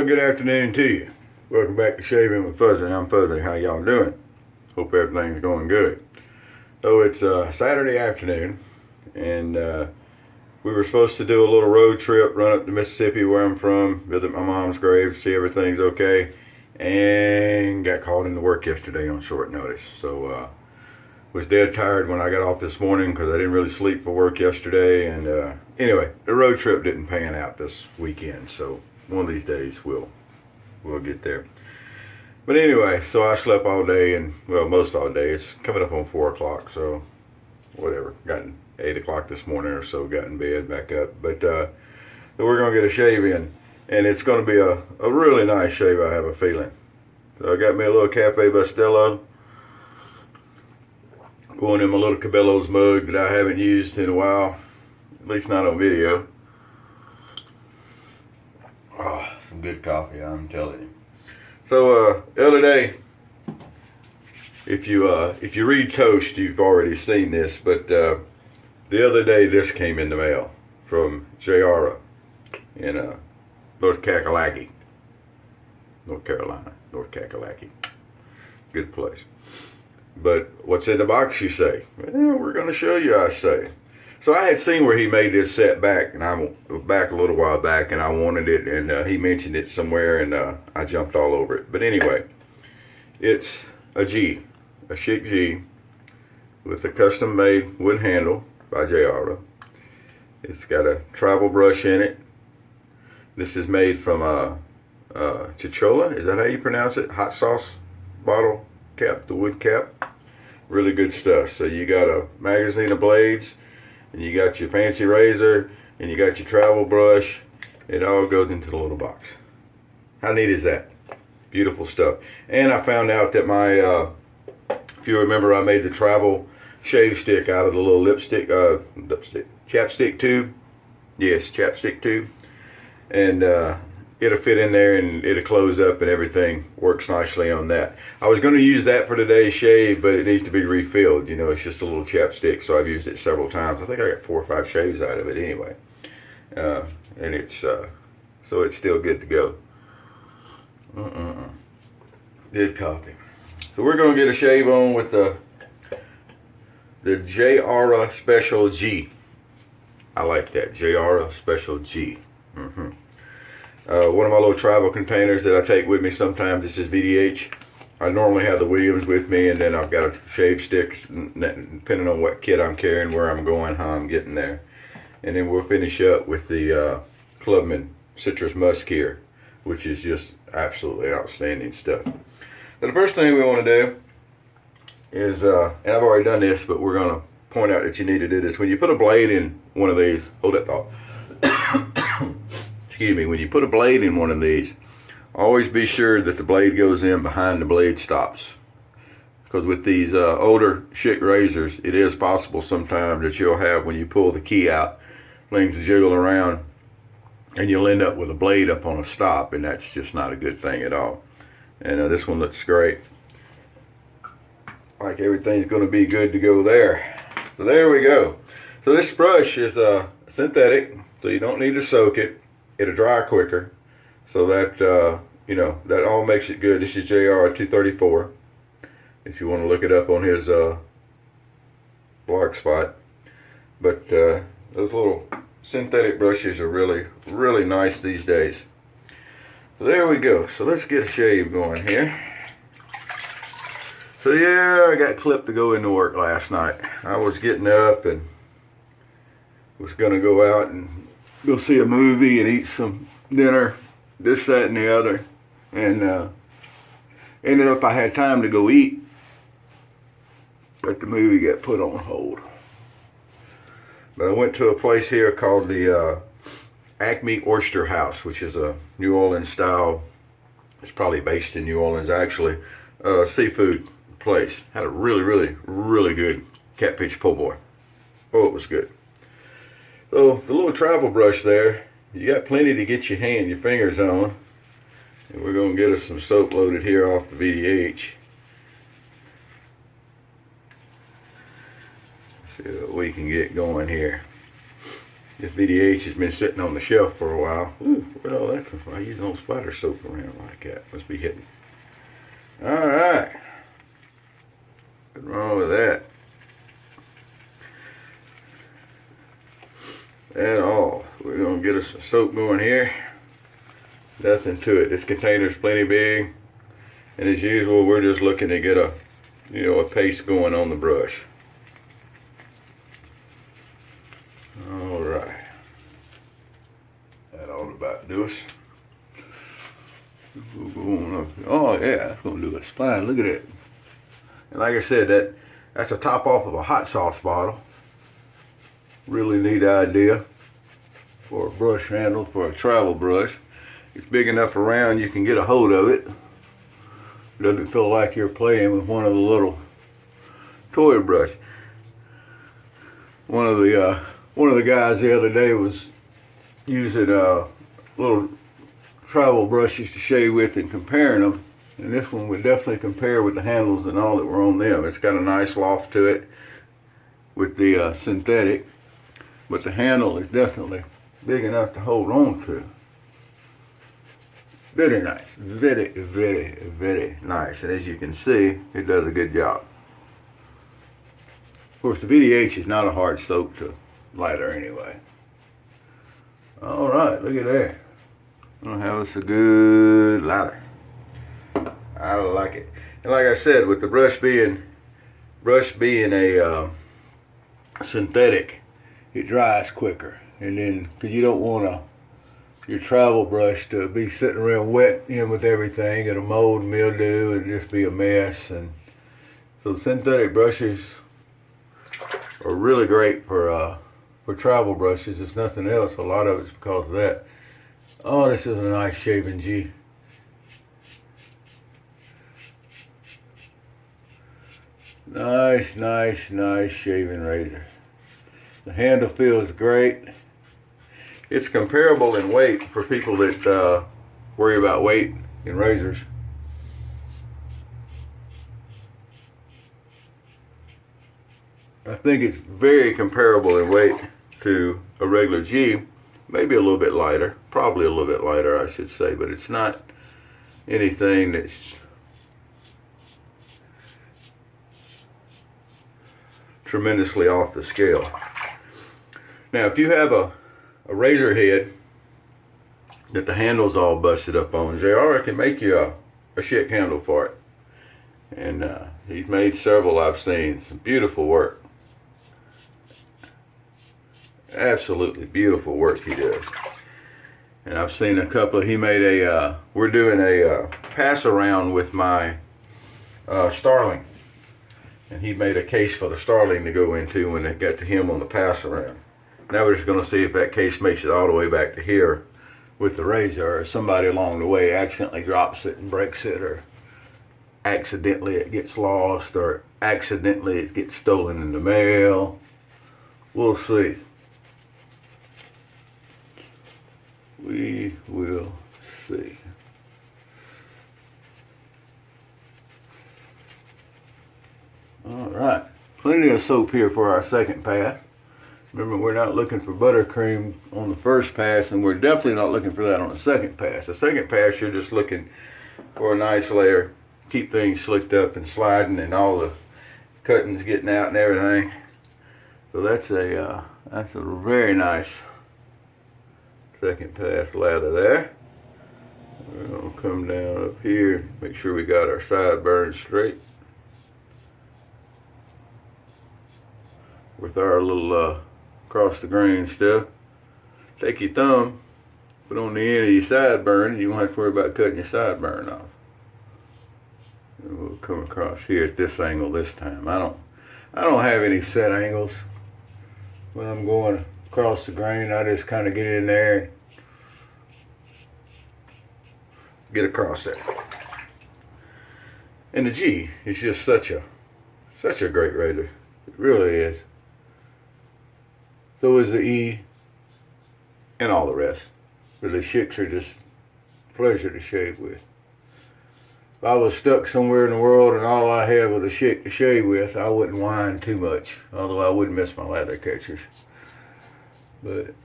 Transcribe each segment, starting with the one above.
Well, good afternoon to you. Welcome back to Shaving with Fuzzy. I'm Fuzzy. How y'all doing? Hope everything's going good. So it's Saturday afternoon, and we were supposed to do a little road trip, run up to Mississippi where I'm from, visit my mom's grave, see everything's okay, and got called into work yesterday on short notice. So was dead tired when I got off this morning because I didn't really sleep for work yesterday. And anyway, the road trip didn't pan out this weekend, so one of these days we'll get there. But anyway, so I slept all day, and well, most all day. It's coming up on 4 o'clock, so whatever. Got 8 o'clock this morning or so, got in bed, back up. But so we're gonna get a shave in, and it's gonna be a really nice shave, I have a feeling. So I got me a little Cafe Bustelo, going in my little Cabela's mug that I haven't used in a while, at least not on video. Oh, some good coffee, I'm telling you. So the other day, if you read TOST, you've already seen this, but the other day this came in the mail from Jayaruh in North Kakalaki, North Carolina, North Kakalaki. Good place. But what's in the box, you say? Well, we're going to show you, I say. So I had seen where he made this set back, and I back a little while back, and I wanted it, and he mentioned it somewhere, and I jumped all over it. But anyway, it's a G, a Schick G, with a custom-made wood handle by Jayaruh. It's got a travel brush in it. This is made from chichola. Is that how you pronounce it? Hot sauce bottle cap, the wood cap. Really good stuff. So you got a magazine of blades, and you got your fancy razor, and you got your travel brush. It all goes into the little box. How neat is that? Beautiful stuff. And I found out that my, if you remember, I made the travel shave stick out of the little chapstick tube. Yes, chapstick tube. And it'll fit in there, and it'll close up, and everything works nicely on that. I was going to use that for today's shave, but it needs to be refilled. You know, it's just a little chapstick, so I've used it several times. I think I got 4 or 5 shaves out of it anyway. And it's so it's still good to go. Good coffee. So we're going to get a shave on with the Jayaruh Special G. I like that, Jayaruh Special G. One of my little travel containers that I take with me sometimes, this is VDH. I normally have the Williams with me, and then I've got a shave stick, depending on what kit I'm carrying, where I'm going, how I'm getting there. And then we'll finish up with the Clubman Citrus Musk here, which is just absolutely outstanding stuff. So the first thing we want to do is, and I've already done this, but we're going to point out that you need to do this. When you put a blade in one of these, hold that thought. Excuse me, when you put a blade in one of these, always be sure that the blade goes in behind the blade stops. Because with these older Schick razors, it is possible sometimes that you'll have, when you pull the key out, things jiggle around, and you'll end up with a blade up on a stop, and that's just not a good thing at all. And this one looks great. Like everything's going to be good to go there. So there we go. So this brush is synthetic, so you don't need to soak it. It'll dry quicker, so that you know, that all makes it good. This is Jayaruh 234. If you want to look it up on his blog spot. But those little synthetic brushes are really nice these days. So there we go. So let's get a shave going here. So yeah, I got clipped to go into work last night. I was getting up and was gonna go out and go see a movie and eat some dinner, this, that, and the other, and ended up I had time to go eat, but the movie got put on hold. But I went to a place here called the Acme Oyster House, which is a New Orleans style, it's probably based in New Orleans actually, seafood place. Had a really good catfish po' boy. Oh, it was good. So the little travel brush there, you got plenty to get your fingers on. And we're going to get us some soap loaded here off the VDH. See what we can get going here. This VDH has been sitting on the shelf for a while. Ooh, where'd all that come from? I use no splatter soap around like that. Must be hitting. Alright. What's wrong with that? At all. We're going to get us some soap going here. Nothing to it. This container's plenty big. And as usual, we're just looking to get a, a paste going on the brush. Alright. That ought to about do us. Oh yeah, that's going to do us fine. Look at it. And like I said, that's a top off of a hot sauce bottle. Really neat idea for a brush handle, for a travel brush. It's big enough around you can get a hold of it. Doesn't feel like you're playing with one of the little toy brush. One of the guys the other day was using little travel brushes to shave with and comparing them, and this one would definitely compare with the handles and all that were on them. It's got a nice loft to it with the synthetic, but the handle is definitely big enough to hold on to. Very nice, very, very, very nice, and as you can see, it does a good job. Of course, the VDH is not a hard soap to lighter anyway. Alright, look at that. Gonna have us a good lighter. I like it. And like I said, with the brush being a synthetic, it dries quicker. And then, because you don't want your travel brush to be sitting around wet in with everything, it'll mold, mildew, and just be a mess. And so synthetic brushes are really great for travel brushes. It's nothing else. A lot of it's because of that. Oh, this is a nice shaving G. Nice, nice, nice shaving razor. The handle feels great. It's comparable in weight for people that worry about weight in razors. I think it's very comparable in weight to a regular G. Maybe a little bit lighter, probably a little bit lighter I should say, but it's not anything that's tremendously off the scale. Now if you have a razor head that the handle's all busted up on, Jayaruh can make you a Schick handle for it. And he's made several I've seen. Some beautiful work. Absolutely beautiful work he does. And I've seen a couple. He made we're doing a pass around with my Starling, and he made a case for the Starling to go into when it got to him on the pass around. Now we're just going to see if that case makes it all the way back to here with the razor, or somebody along the way accidentally drops it and breaks it, or accidentally it gets lost, or accidentally it gets stolen in the mail. We'll see. We will see. Alright, plenty of soap here for our second pass. Remember, we're not looking for buttercream on the first pass, and we're definitely not looking for that on the second pass. The second pass, you're just looking for a nice layer, keep things slicked up and sliding, and all the cuttings getting out and everything. So that's a very nice second pass lather there. We're going to come down up here, make sure we got our sideburns straight with our little across the grain stuff. Take your thumb, put on the end of your sideburn, and you won't have to worry about cutting your sideburn off. And we'll come across here at this angle this time. I don't have any set angles when I'm going across the grain. I just kind of get in there and get across there. And the G is just such a great razor. It really is. So is the E and all the rest. But the Schicks are just a pleasure to shave with. If I was stuck somewhere in the world and all I had was a Schick to shave with, I wouldn't whine too much, although I wouldn't miss my lather catchers. But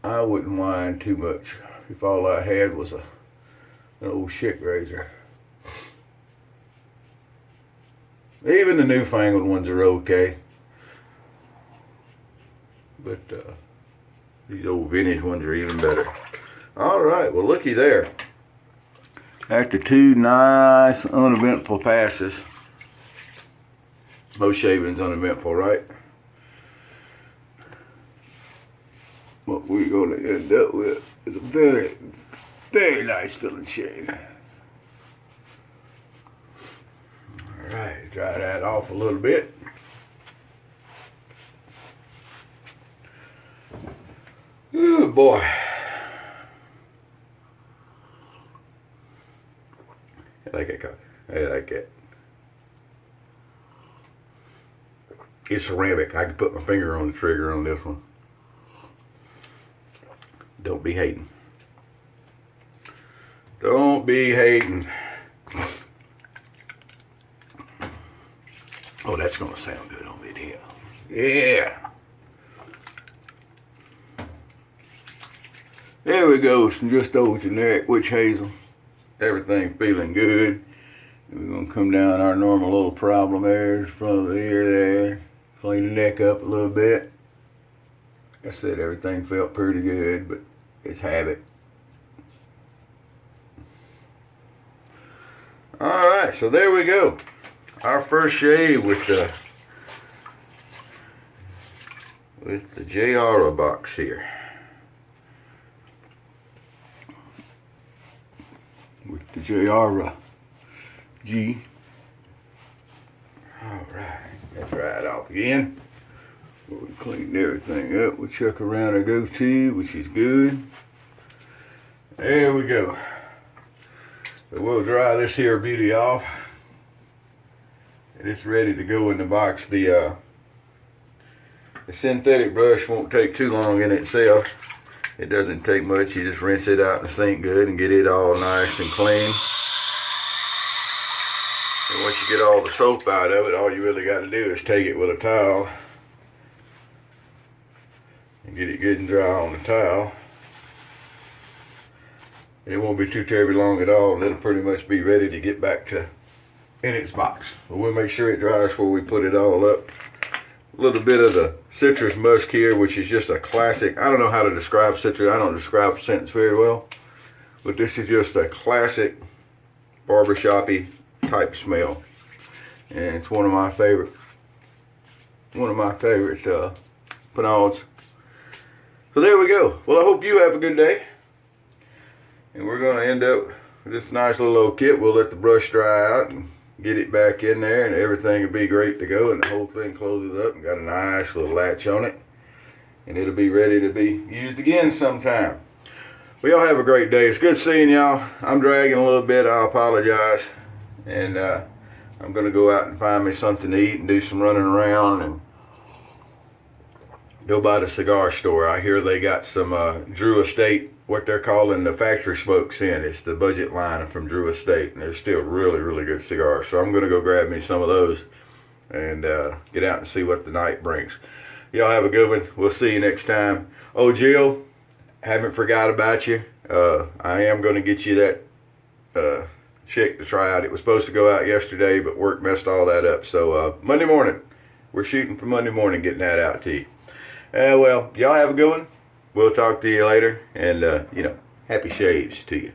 I wouldn't mind too much if all I had was an old Schick razor. Even the newfangled ones are okay, but these old vintage ones are even better. All right, well, looky there. After 2 nice uneventful passes, most shavings uneventful, right? What we're going to end up with is a very, very nice feeling shave. All right, dry that off a little bit. Oh boy. I like it. I like it. It's ceramic. I can put my finger on the trigger on this one. Don't be hating. Don't be hating. Oh, that's gonna sound good on video. Yeah. There we go. Some just old generic witch hazel. Everything feeling good. We're gonna come down our normal little problem areas from the ear there. Clean the neck up a little bit. Like I said, everything felt pretty good, but it's habit. Alright, so there we go. Our first shave with the Jayaruh box here. With the Jayaruh G. Alright, let's dry it off again. We cleaned everything up. We check around our goatee, which is good. There we go. So we'll dry this here beauty off. And it's ready to go in the box. The synthetic brush won't take too long in itself. It doesn't take much. You just rinse it out in the sink good and get it all nice and clean. And once you get all the soap out of it, all you really got to do is take it with a towel and get it good and dry on the towel. And it won't be too terribly long at all, and it'll pretty much be ready to get back to in its box. But we'll make sure it dries before we put it all up. A little bit of the citrus musk here, which is just a classic. I don't know how to describe citrus. I don't describe scents very well, but this is just a classic barbershop-y type smell, and it's one of my favorite panods. So there we go. Well, I hope you have a good day, and we're going to end up with this nice little old kit. We'll let the brush dry out and get it back in there, and everything will be great to go, and the whole thing closes up and got a nice little latch on it, and it'll be ready to be used again sometime. Well, y'all have a great day. It's good seeing y'all. I'm dragging a little bit. I apologize. And I'm going to go out and find me something to eat and do some running around and go by the cigar store. I hear they got some Drew Estate, what they're calling the factory smokes in. It's the budget line from Drew Estate, and they're still really, really good cigars. So I'm going to go grab me some of those and get out and see what the night brings. Y'all have a good one. We'll see you next time. Oh, Jill, haven't forgot about you. I am going to get you that Schick to try out. It was supposed to go out yesterday, but work messed all that up. So Monday morning, we're shooting for Monday morning, getting that out to you. Well, y'all have a good one. We'll talk to you later, and you know, happy shaves to you.